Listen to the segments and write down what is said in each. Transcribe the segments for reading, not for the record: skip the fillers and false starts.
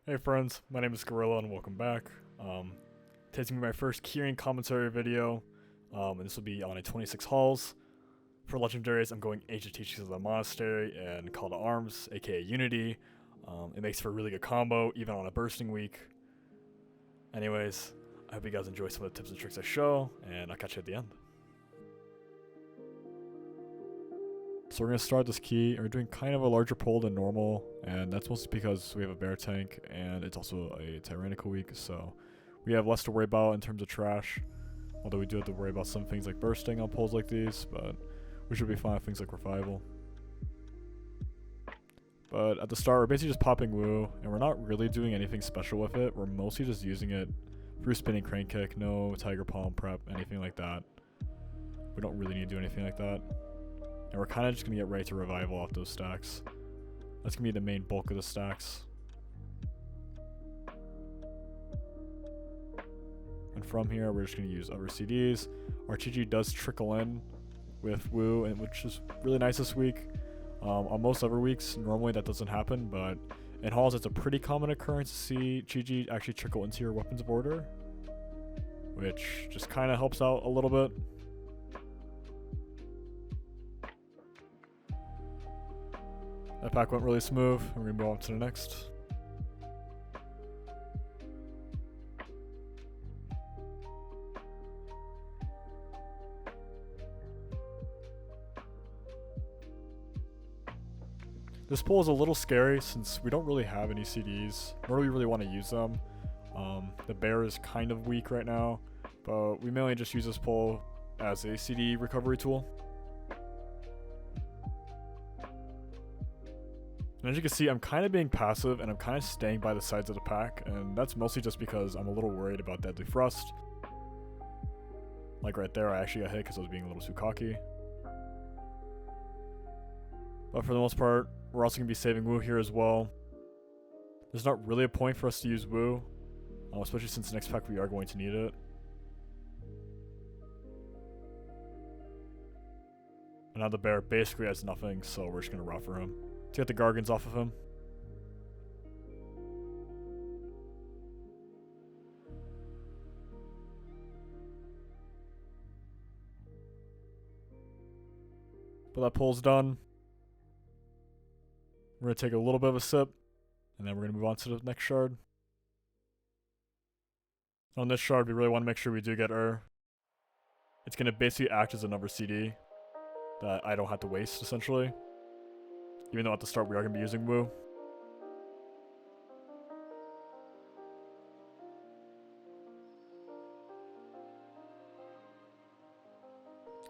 Hey friends, my name is Gorilla and welcome back. Today's gonna be my first Kyrian commentary video, and this will be on a 26 halls. For legendaries, I'm going Ancient Teachings of the Monastery and Call to Arms, aka Unity. It makes for a really good combo, even on a bursting week. Anyways, I hope you guys enjoy some of the tips and tricks I show, and I'll catch you at the end. So we're going to start this key, and we're doing kind of a larger pull than normal, and that's mostly because we have a bear tank, and it's also a tyrannical week, so we have less to worry about in terms of trash, although we do have to worry about some things like bursting on pulls like these, but we should be fine with things like revival. But at the start, we're basically just popping woo, and we're not really doing anything special with it. We're mostly just using it through spinning crane kick, no tiger palm prep, anything like that. We don't really need to do anything like that. And we're kind of just going to get ready to revival off those stacks. That's going to be the main bulk of the stacks. And from here, we're just going to use other CDs. Our GG does trickle in with woo, and which is really nice this week. On most other weeks, normally that doesn't happen, but in halls, it's a pretty common occurrence to see GG actually trickle into your weapons of order, which just kind of helps out a little bit. That pack went really smooth, and we're going to move on to the next. This pull is a little scary since we don't really have any CDs, nor do we really want to use them. The bear is kind of weak right now, but we mainly just use this pull as a CD recovery tool. And as you can see, I'm kind of being passive and I'm kind of staying by the sides of the pack, and that's mostly just because I'm a little worried about Deadly Thrust. Like right there, I actually got hit because I was being a little too cocky. But for the most part, we're also going to be saving woo here as well. There's not really a point for us to use woo, especially since next pack we are going to need it. And now the bear basically has nothing, so we're just going to rough for him to get the Gargans off of him. But that pull's done. We're going to take a little bit of a sip, and then we're going to move on to the next shard. On this shard, we really want to make sure we do get It's going to basically act as another CD that I don't have to waste, essentially. Even though at the start we are going to be using woo.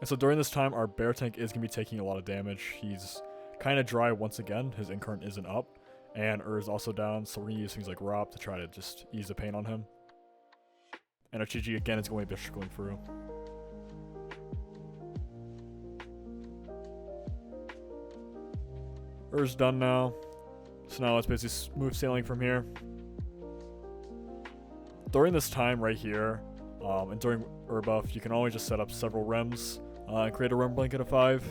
And so during this time, our bear tank is going to be taking a lot of damage. He's kind of dry once again. His incurrent isn't up. And is also down, so we're going to use things like Rop to try to just ease the pain on him. And our GG again is going to be trickling through. Ur's done now, so now let's basically smooth sailing from here. During this time right here, and during Ur buff, you can always just set up several rems and create a rem blanket of 5.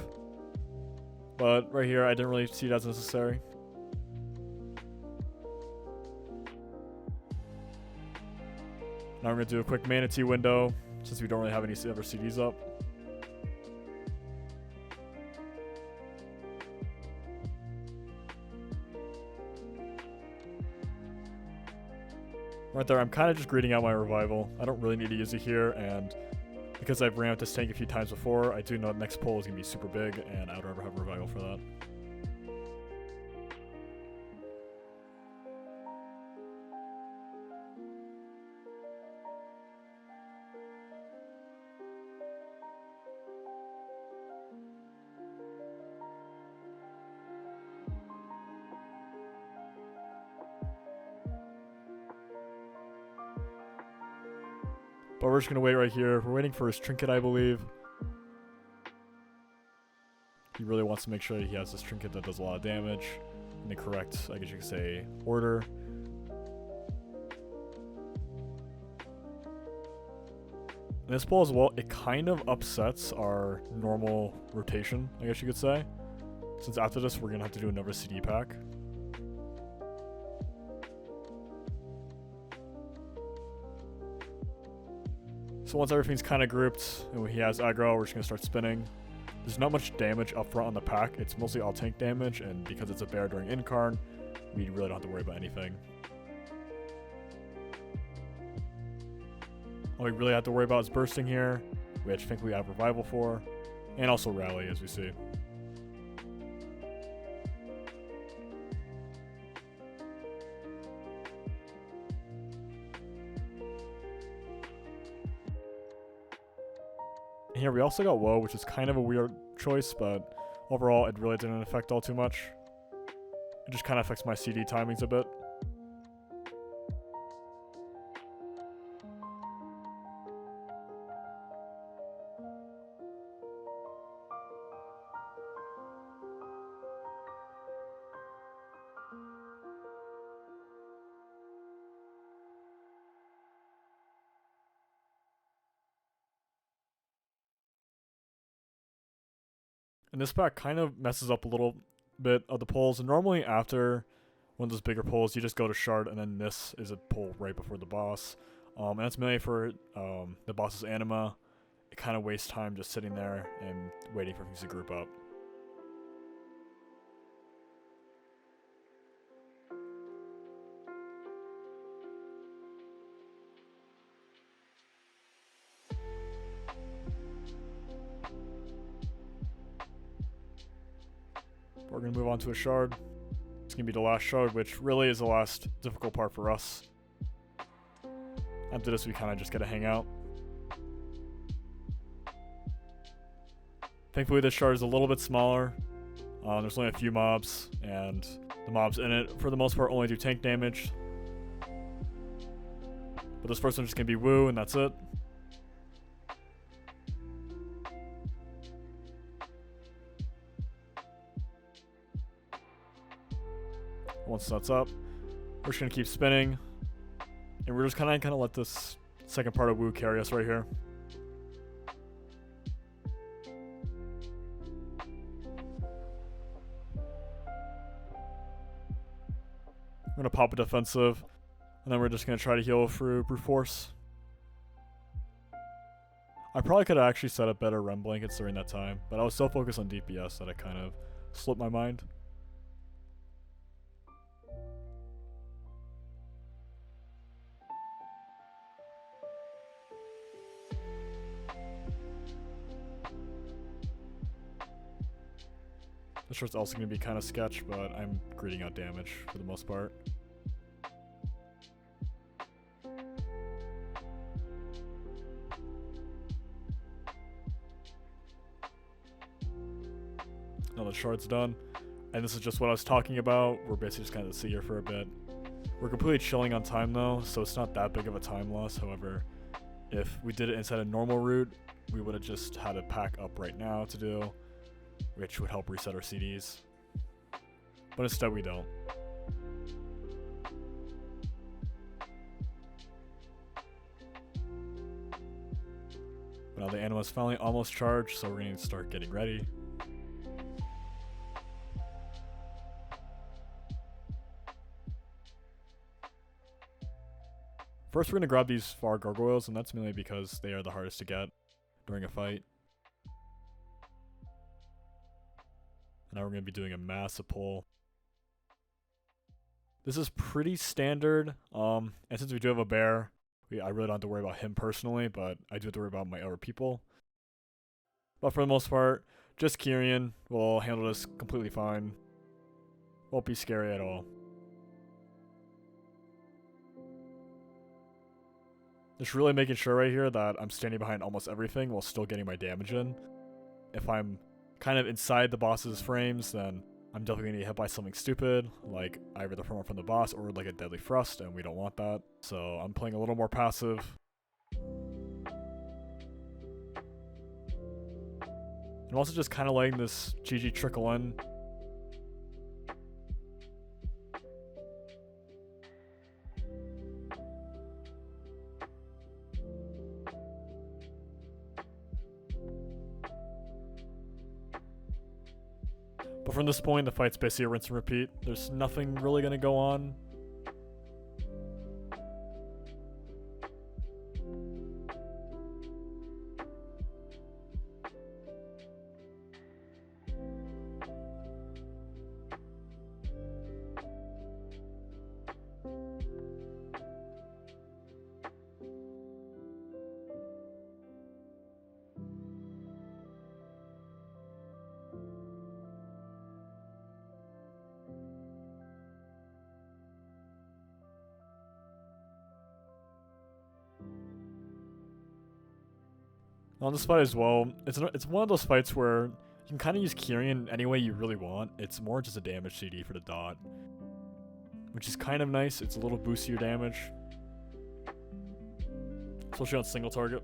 But right here, I didn't really see it as necessary. Now we're going to do a quick manatee window, since we don't really have any other CDs up. Right there, I'm kind of just greeting out my revival. I don't really need to use it here, and because I've ramped this tank a few times before, I do know the next pull is going to be super big, and I would rather have revival for that. But we're just going to wait right here. We're waiting for his trinket, I believe. He really wants to make sure he has this trinket that does a lot of damage in the correct, I guess you could say, order. And this pull as well, it kind of upsets our normal rotation, I guess you could say. Since after this, we're going to have to do another CD pack. So once everything's kind of grouped and he has aggro, we're just going to start spinning. There's not much damage up front on the pack. It's mostly all tank damage, and because it's a bear during incarn, we really don't have to worry about anything. All we really have to worry about is bursting here, which thankfully we have revival for, and also rally, as we see. Here we also got Woe, which is kind of a weird choice, but overall it really didn't affect all too much. It just kind of affects my CD timings a bit. And this pack kind of messes up a little bit of the pulls. And normally after one of those bigger pulls, you just go to Shard, and then this is a pull right before the boss. And that's mainly for the boss's anima. It kind of wastes time just sitting there and waiting for things to group up. We're going to move on to a Shard. It's going to be the last Shard, which really is the last difficult part for us. After this, we kind of just get to hang out. Thankfully, this Shard is a little bit smaller. There's only a few mobs, and the mobs in it, for the most part, only do tank damage. But this first one's just going to be Woo, and that's it. Once that's up, we're just going to keep spinning. And we're just kind of let this second part of Woo carry us right here. I'm going to pop a defensive, and then we're just going to try to heal through brute force. I probably could have actually set up better rem blankets during that time, but I was so focused on DPS that I kind of slipped my mind. This short's also going to be kind of sketch, but I'm greeting out damage for the most part. Now the shard's done, and this is just what I was talking about. We're basically just kind of sit here for a bit. We're completely chilling on time though, so it's not that big of a time loss. However, if we did it inside a normal route, we would have just had a pack up right now to do, which would help reset our CDs. But instead we don't. But now the anima's finally almost charged, so we're going to start getting ready. First we're going to grab these far gargoyles, and that's mainly because they are the hardest to get during a fight. And now we're going to be doing a massive pull. This is pretty standard, and since we do have a bear, I really don't have to worry about him personally, but I do have to worry about my other people. But for the most part, just Kyrian will handle this completely fine. Won't be scary at all. Just really making sure right here that I'm standing behind almost everything while still getting my damage in. If I'm kind of inside the boss's frames, then I'm definitely going to get hit by something stupid, like either the promo from the boss or like a deadly thrust, and we don't want that. So I'm playing a little more passive. I'm also just kind of letting this GG trickle in. But from this point, the fight's basically a rinse and repeat. There's nothing really going to go on. On this fight as well, it's one of those fights where you can kind of use Kyrian any way you really want. It's more just a damage CD for the dot, which is kind of nice. It's a little boostier damage, especially on single target.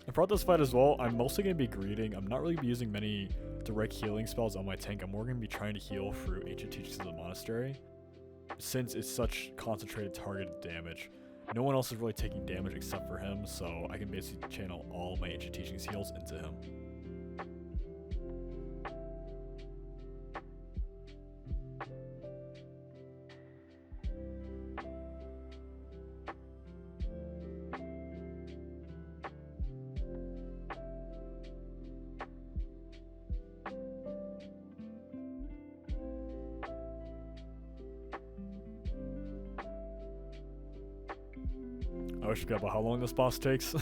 And throughout this fight as well, I'm mostly going to be greeting. I'm not really going to be using many direct healing spells on my tank. I'm more going to be trying to heal through Ancient Teachings of the Monastery, since it's such concentrated targeted damage. No one else is really taking damage except for him, so I can basically channel all my Ancient Teachings heals into him. I always forget about how long this boss takes.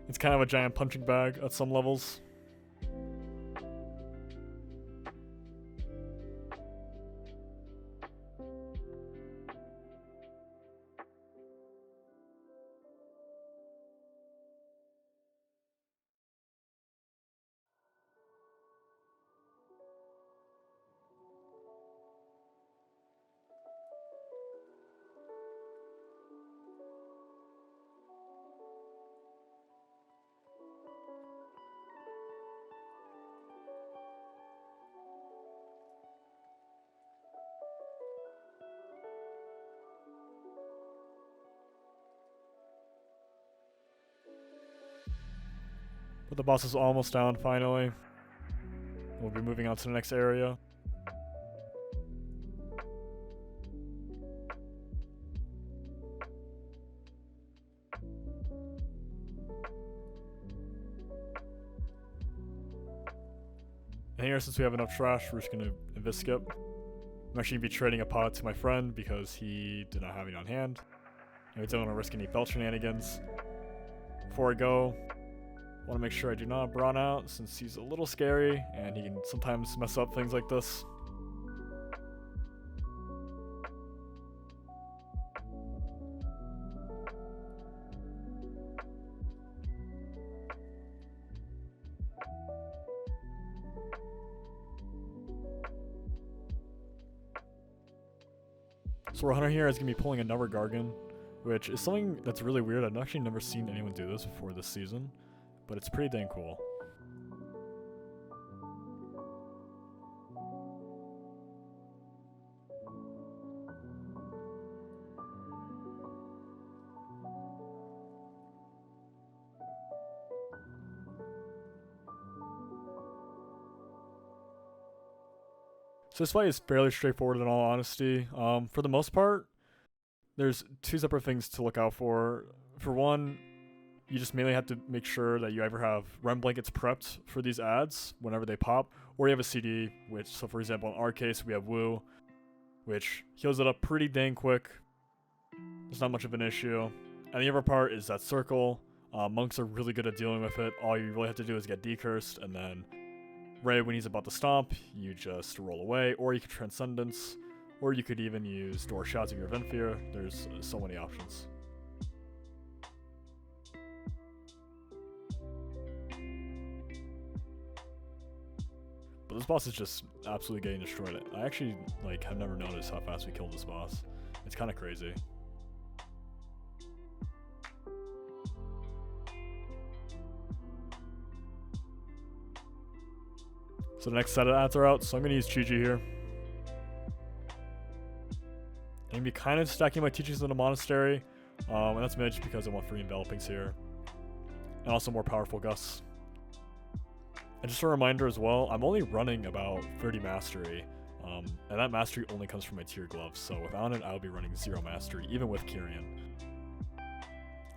It's kind of a giant punching bag at some levels. But the boss is almost down finally. We'll be moving on to the next area. And here, since we have enough trash, we're just gonna invis-skip. I'm actually gonna be trading a pot to my friend because he did not have it on hand. And we don't want to risk any belt shenanigans. Before I go, I want to make sure I do not brawn out, since he's a little scary and he can sometimes mess up things like this. So our hunter here is going to be pulling another Gargan, which is something that's really weird. I've actually never seen anyone do this before this season, but it's pretty dang cool. So this fight is fairly straightforward in all honesty. For the most part, there's two separate things to look out for. For one, you just mainly have to make sure that you either have Rem Blankets prepped for these ads whenever they pop, or you have a CD, which, so for example, in our case, we have Woo, which heals it up pretty dang quick. There's not much of an issue. And the other part is that Circle. Monks are really good at dealing with it. All you really have to do is get decursed, and then right when he's about to stomp, you just roll away, or you could Transcendence, or you could even use Door Shots of your venthyr. There's so many options. But this boss is just absolutely getting destroyed. I actually have never noticed how fast we killed this boss. It's kind of crazy. So the next set of ads are out, so I'm going to use Chi-Ji here. I'm going to be kind of stacking my teachings in the monastery, and that's mainly just because I want 3 envelopings here. And also more powerful gusts. And just a reminder as well, I'm only running about 30 mastery, and that mastery only comes from my tier gloves, so without it I'll be running 0 mastery, even with Kyrian.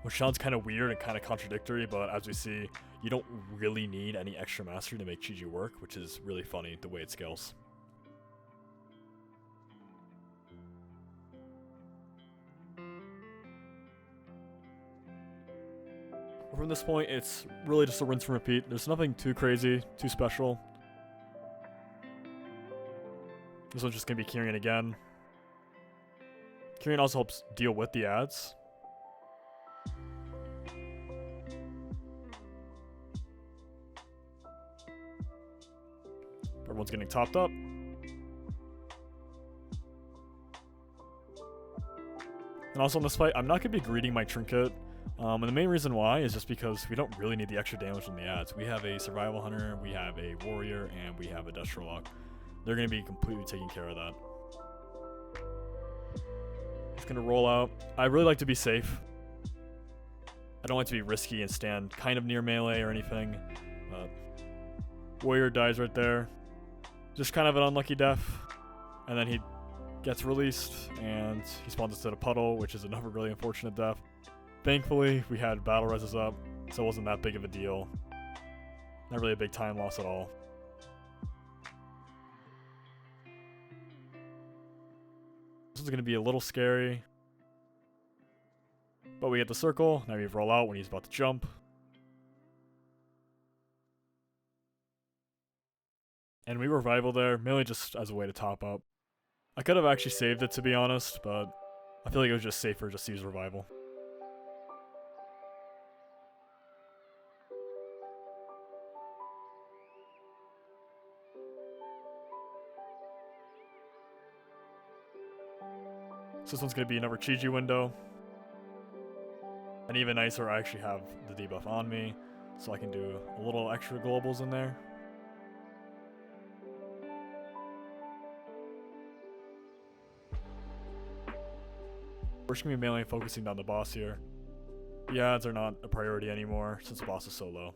Which sounds kind of weird and kind of contradictory, but as we see, you don't really need any extra mastery to make Chi-Ji work, which is really funny the way it scales. From this point, it's really just a rinse and repeat. There's nothing too crazy, too special. This one's just going to be Kyrian again. Kyrian also helps deal with the ads. Everyone's getting topped up. And also in this fight, I'm not going to be greeting my trinket. And the main reason why is just because we don't really need the extra damage from the ads. We have a survival hunter, we have a warrior, and we have a death Sherlock. They're going to be completely taking care of that. Just going to roll out. I really like to be safe. I don't like to be risky and stand kind of near melee or anything. Warrior dies right there. Just kind of an unlucky death. And then he gets released and he spawns instead of puddle, which is another really unfortunate death. Thankfully, we had battle reses up, so it wasn't that big of a deal. Not really a big time loss at all. This is going to be a little scary. But we get the circle, now we roll out when he's about to jump. And we revival there, mainly just as a way to top up. I could have actually saved it, to be honest, but I feel like it was just safer just to use revival. So this one's going to be another Chiji window. And even nicer, I actually have the debuff on me, so I can do a little extra globals in there. We're just going to be mainly focusing on the boss here. The ads are not a priority anymore since the boss is so low.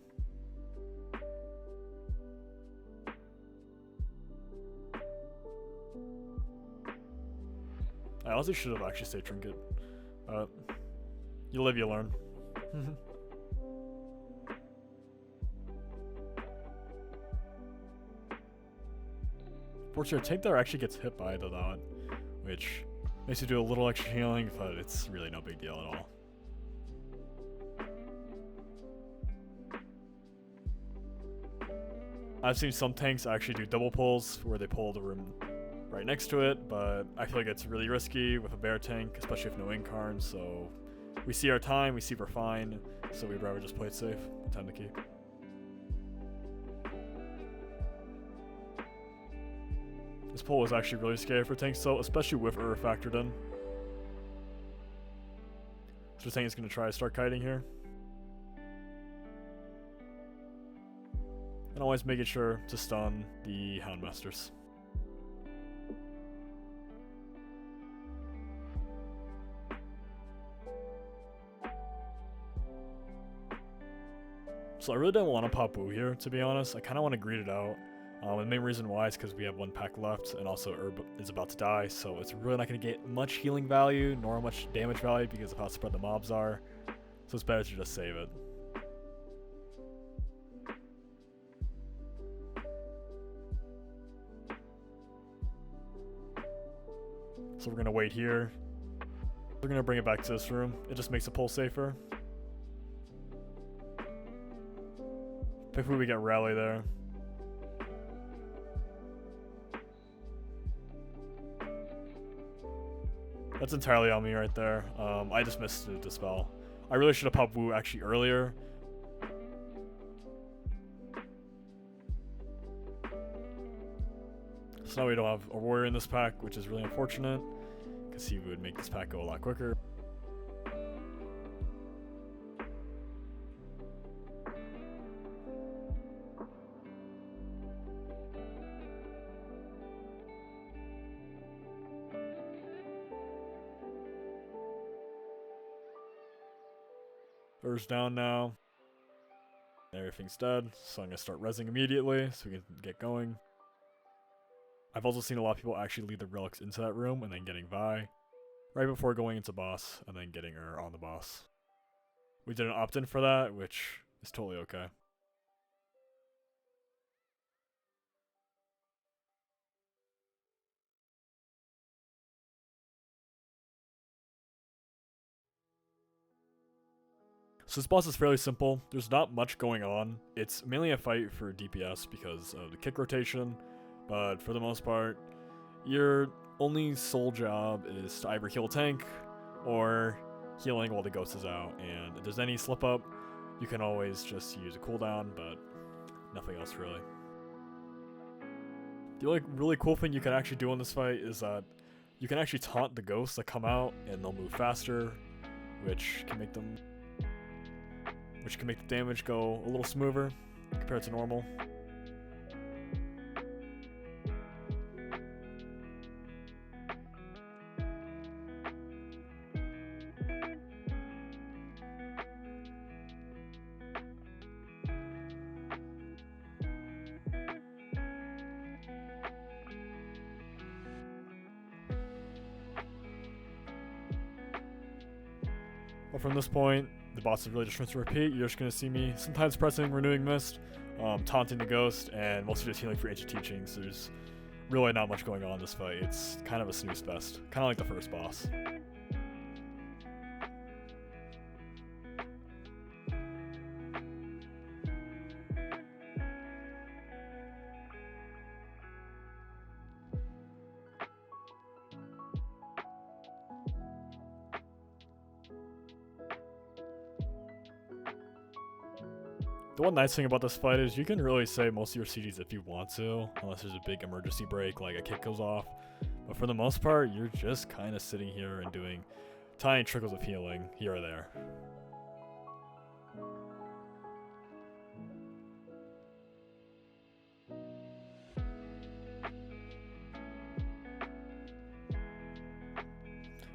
I honestly should have actually saved trinket. You live, you learn. Fortunately, tank there actually gets hit by the dot, which makes you do a little extra healing, but it's really no big deal at all. I've seen some tanks actually do double pulls where they pull the room right next to it, but I feel like it's really risky with a bear tank, especially with no incarn, so we see our time, we see we're fine, so we'd rather just play it safe. Time to keep. This pull was actually really scary for tanks, so especially with factored in. So tank is going to try to start kiting here. And always making sure to stun the Houndmasters. So I really don't want to pop Wu here, to be honest. I kind of want to greet it out. And the main reason why is because we have one pack left, and also Herb is about to die, so it's really not going to get much healing value, nor much damage value because of how spread the mobs are. So it's better to just save it. So we're going to wait here. We're going to bring it back to this room. It just makes the pull safer. Hopefully we get rally there. That's entirely on me right there. I just missed the dispel. I really should have popped Wu actually earlier. So now we don't have a warrior in this pack, which is really unfortunate, because he would make this pack go a lot quicker. Ur's down now. Everything's dead, so I'm going to start rezzing immediately so we can get going. I've also seen a lot of people actually lead the relics into that room and then getting Vi right before going into boss and then getting her on the boss. We did an opt-in for that, which is totally okay. So this boss is fairly simple. There's not much going on. It's mainly a fight for DPS because of the kick rotation, but for the most part, you're only sole job is to either heal tank or healing while the ghost is out. And if there's any slip up, you can always just use a cooldown, but nothing else really. The only really cool thing you can actually do in this fight is that you can actually taunt the ghosts that come out and they'll move faster, which can make the damage go a little smoother compared to normal. But from this point, the boss is really just rinse and repeat. You're just going to see me sometimes pressing Renewing Mist, taunting the ghost, and mostly just healing for ancient teachings. There's really not much going on in this fight. It's kind of a snooze fest, kind of like the first boss. The one nice thing about this fight is you can really save most of your CDs if you want to, unless there's a big emergency break like a kick goes off. But for the most part, you're just kind of sitting here and doing tiny trickles of healing here or there.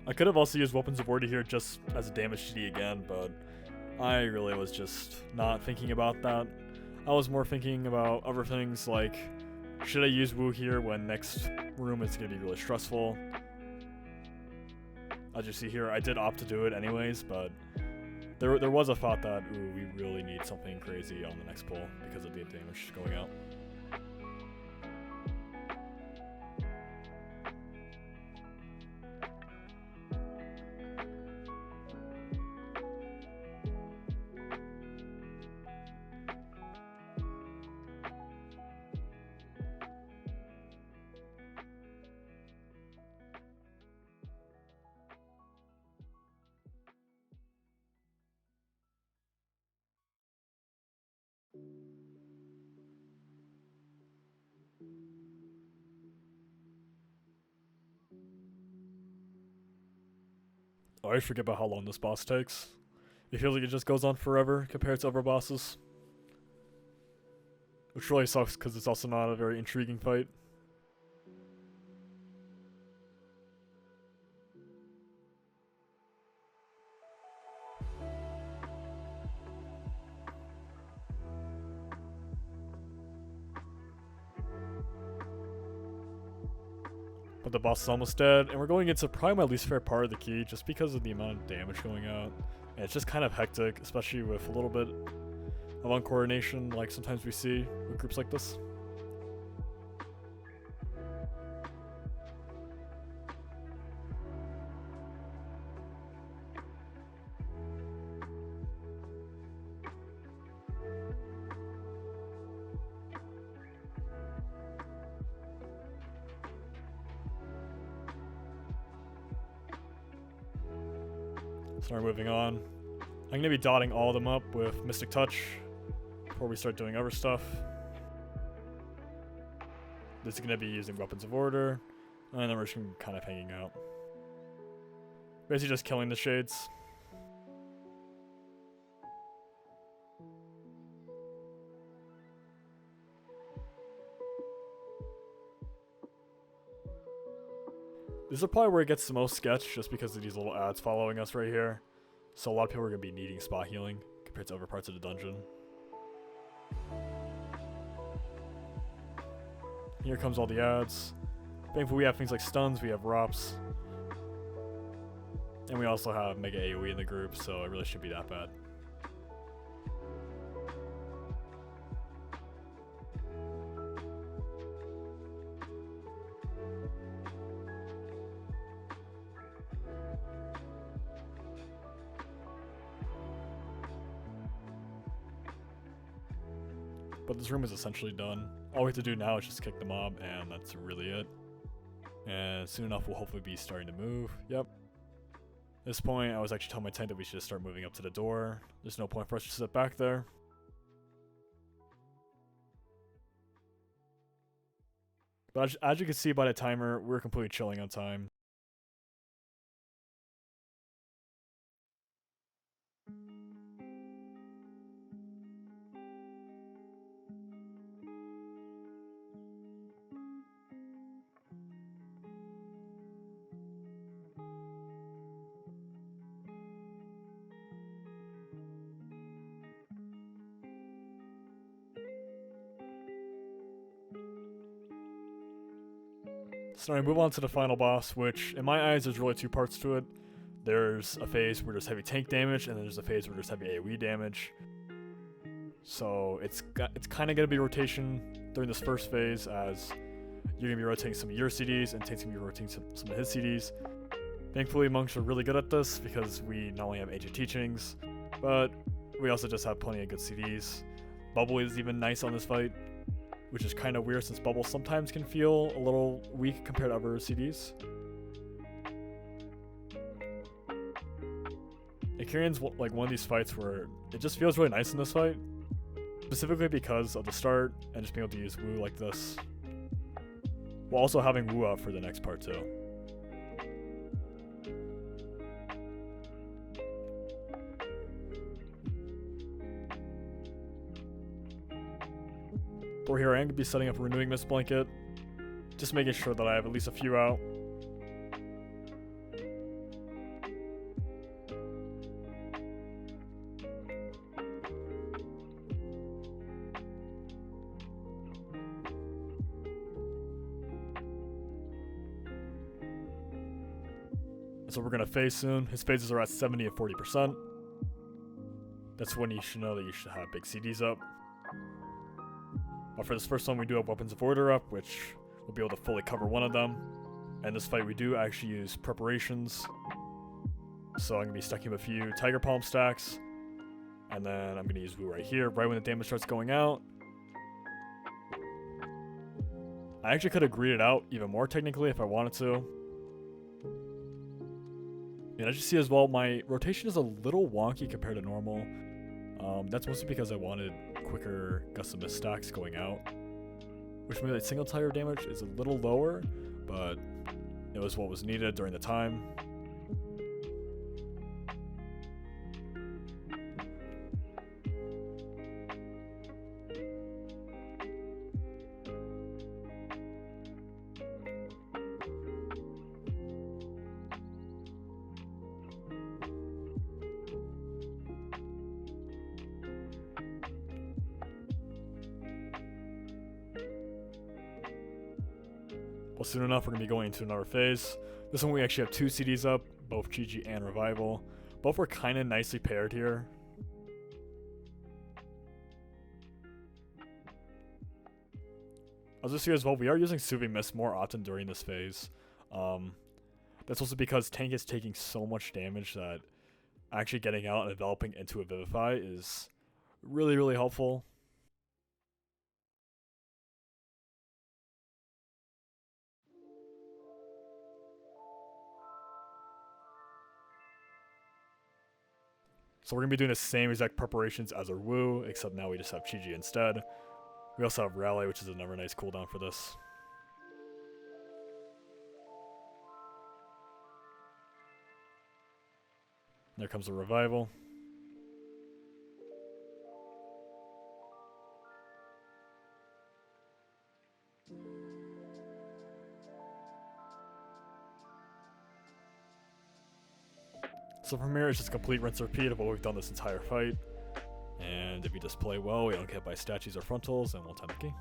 I could have also used Weapons of Order here just as a damage CD again, but I really was just not thinking about that. I was more thinking about other things like, should I use Wu here when next room is going to be really stressful? As you see here, I did opt to do it anyways, but there was a thought that, ooh, we really need something crazy on the next pull because of the damage going out. I always forget about how long this boss takes. It feels like it just goes on forever compared to other bosses. Which really sucks because it's also not a very intriguing fight. But the boss is almost dead, and we're going into probably my least favorite part of the key just because of the amount of damage going out. And it's just kind of hectic, especially with a little bit of uncoordination like sometimes we see with groups like this. So we're moving on. I'm going to be dotting all of them up with Mystic Touch before we start doing other stuff. This is going to be using Weapons of Order, and then we're just going to be kind of hanging out. Basically just killing the shades. This is probably where it gets the most sketch, just because of these little ads following us right here. So a lot of people are going to be needing spot healing compared to other parts of the dungeon. Here comes all the ads. Thankfully we have things like stuns, we have ROPs. And we also have Mega AoE in the group, so it really shouldn't be that bad. But this room is essentially done. All we have to do now is just kick the mob, and that's really it. And soon enough, we'll hopefully be starting to move. Yep. At this point, I was actually telling my tank that we should just start moving up to the door. There's no point for us to sit back there. But as you can see by the timer, we're completely chilling on time. So now we move on to the final boss, which in my eyes there's really two parts to it. There's a phase where there's heavy tank damage, and then there's a phase where there's heavy AoE damage. So it's kind of going to be rotation during this first phase, as you're going to be rotating some of your CDs, and Tank's going to be rotating some of his CDs. Thankfully, monks are really good at this, because we not only have ancient teachings, but we also just have plenty of good CDs. Bubble is even nice on this fight, which is kind of weird since Bubble sometimes can feel a little weak compared to other CDs. And Kyrian's like one of these fights where it just feels really nice in this fight, specifically because of the start and just being able to use Wu like this, while also having Wu out for the next part too. For here I am going to be setting up a Renewing Mist Blanket, just making sure that I have at least a few out. So we're going to phase soon. His phases are at 70 and 40%. That's when you should know that you should have big CDs up. But for this first one, we do have Weapons of Order up, which will be able to fully cover one of them. And this fight, we do actually use preparations. So I'm going to be stacking up a few Tiger Palm stacks. And then I'm going to use Wu right here, right when the damage starts going out. I actually could have greeted out even more technically if I wanted to. And as you see as well, my rotation is a little wonky compared to normal. That's mostly because I wanted quicker Gust of Mist stacks going out, which means that single tire damage is a little lower, but it was what was needed during the time. Well, soon enough, we're going to be going into another phase. This one we actually have two CDs up, both GG and Revival. Both were kind of nicely paired here. As you see as well, we are using Soothing Mist more often during this phase. That's also because Tank is taking so much damage that actually getting out and developing into a Vivify is really, really helpful. So we're going to be doing the same exact preparations as our Wu, except now we just have Chi-Ji instead. We also have Rally, which is another nice cooldown for this. There comes a Revival. So from here, it's just a complete rinse and repeat of what we've done this entire fight. And if you just play well, we don't get hit by statues or frontals, and we'll time the key.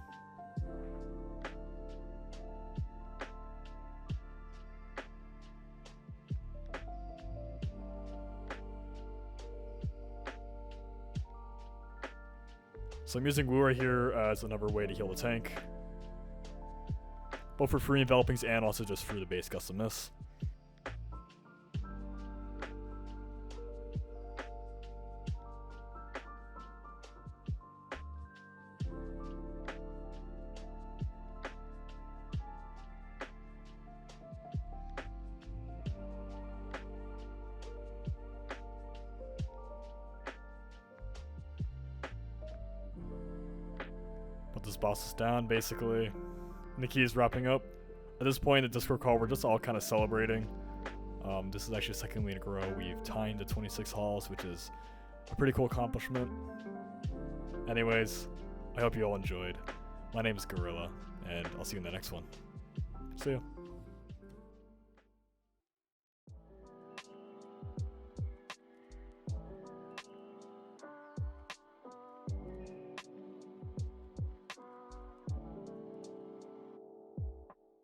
So I'm using Wu right here as another way to heal the tank, both for free envelopings and also just through the base Gust of Mist. this boss is down, basically. And the key is wrapping up. At this point in the Discord call, we're just all kind of celebrating. This is actually the second week in a row we've timed the 26 halls, which is a pretty cool accomplishment. Anyways, I hope you all enjoyed. My name is Gorilla, and I'll see you in the next one. See ya.